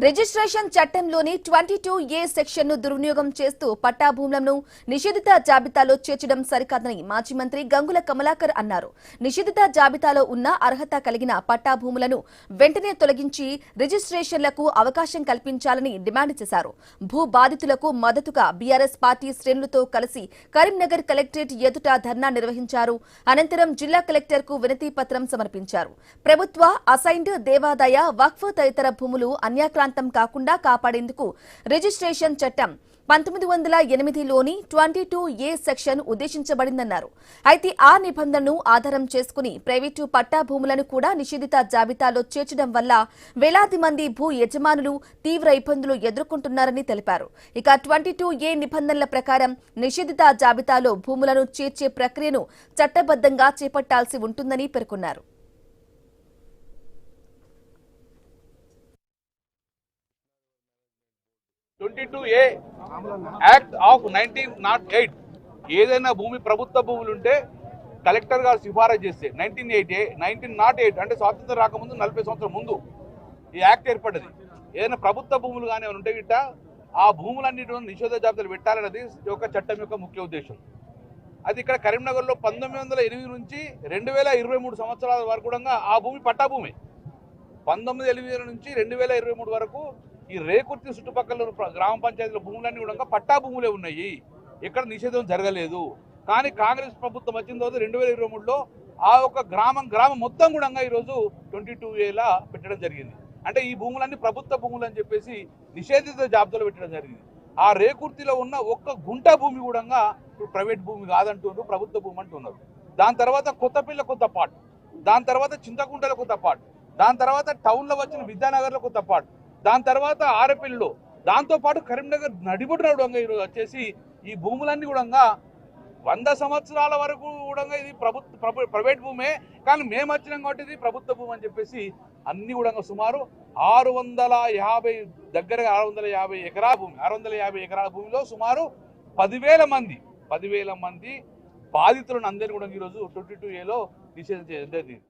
Registration చట్టంలోని 22A section ను దుర్వినియోగం చేస్తూ పట్టా భూములను నిషేధిత జాబితాలో చేర్చడం సరికాదని మాజీ మంత్రి గంగుల కమలాకర్ అన్నారు. నిషేధిత జాబితాలో ఉన్న అర్హత కలిగిన పట్టా భూములను వెంటనే తొలగించి రిజిస్ట్రేషన్లకు అవకాశం కల్పించాలని డిమాండ్ చేశారు. భూ బాధితులకు మద్దతుగా బీఆర్ఎస్ పార్టీ శ్రేణులతో కలిసి కరీంనగర్ కలెక్టరేట్ ఎదుట ధర్నా నిర్వహించారు. అనంతరం జిల్లా కలెక్టర్ కు వినతి పత్రం సమర్పించారు. ప్రభుత్వ అసైన్డ్ దేవాదాయ వక్ఫ్ తదితర భూములు అన్యాక్రాంతం కాకుండా కాపాడేందుకు రిజిస్ట్రేషన్ చట్టం 1908లోని 22A సెక్షన్ ఉద్దేశించబడిందన్నారు. అయితే ఆ నిబంధనను ఆధారం చేసుకుని ప్రైవేటు పట్టా భూములను కూడా నిషేధిత జాబితాలో చేర్చడం వల్ల వేలాది మంది భూ యజమానులు తీవ్ర ఇబ్బందులు ఎదుర్కొంటున్నారని తెలిపారు. ఇక 22A నిబంధనల ప్రకారం నిషేధిత జాబితాలో భూములను చేర్చే ప్రక్రియను చట్టబద్ధంగా చేపట్టాల్సి ఉంటుందని పేర్కొన్నారు. యాక్ట్ ఆఫ్ 1908 ఏదైనా భూమి ప్రభుత్వ భూములు ఉంటే కలెక్టర్ గారు సిఫారసు చేస్తే 1908 అంటే స్వాతంత్రం రాకముందు 40 సంవత్సరం ముందు ఈ యాక్ట్ ఏర్పడ్డది. ఏదైనా ప్రభుత్వ భూములు కానీ ఉంటే గిట్ట ఆ భూములన్నిటి నిషేధ జాబితాలు పెట్టాలన్నది ఒక చట్టం యొక్క ముఖ్య ఉద్దేశం. అది ఇక్కడ కరీంనగర్లో 1908 నుంచి 2023 సంవత్సరాల వరకు కూడా ఆ భూమి పట్టా భూమి. 1908 నుంచి 2023 వరకు ఈ రేకుర్తి చుట్టుపక్కల గ్రామ పంచాయతీల భూములన్నీ కూడా పట్టా భూములే ఉన్నాయి. ఎక్కడ నిషేధం జరగలేదు. కానీ కాంగ్రెస్ ప్రభుత్వం వచ్చిన తర్వాత 2023లో ఆ ఒక గ్రామం మొత్తం కూడా ఈరోజు 22Aలా పెట్టడం జరిగింది. అంటే ఈ భూములన్నీ ప్రభుత్వ భూములు అని చెప్పేసి నిషేధిత జాబితాలో పెట్టడం జరిగింది. ఆ రేకుర్తిలో ఉన్న ఒక్క గుంట భూమి కూడా ఇప్పుడు ప్రైవేట్ భూమి కాదంటున్నారు, ప్రభుత్వ భూమి అంటున్నారు. దాని తర్వాత కొత్తపల్లి కొత్త పార్ట్, దాని తర్వాత చింతకుంటలో కొత్త పార్ట్, దాని తర్వాత టౌన్లో వచ్చిన విద్యానగర్లో కొత్త పార్ట్, దాని తర్వాత ఆరపల్లిలో, దాంతోపాటు కరీంనగర్ నడిబొడ్డు ఈరోజు వచ్చేసి ఈ భూములన్నీ కూడా 100 సంవత్సరాల వరకు కూడా ఇది ప్రైవేట్ భూమే. కానీ మేము వచ్చినాం కాబట్టి ఇది ప్రభుత్వ భూమి అని చెప్పేసి అన్ని కూడా సుమారు 650 దగ్గరగా 650 ఎకరాల భూమి, 650 ఎకరాల భూమిలో సుమారు 10,000 మంది బాధితులను అందరినీ కూడా ఈరోజు 22Aలో నిషేధం చేయడం జరిగింది.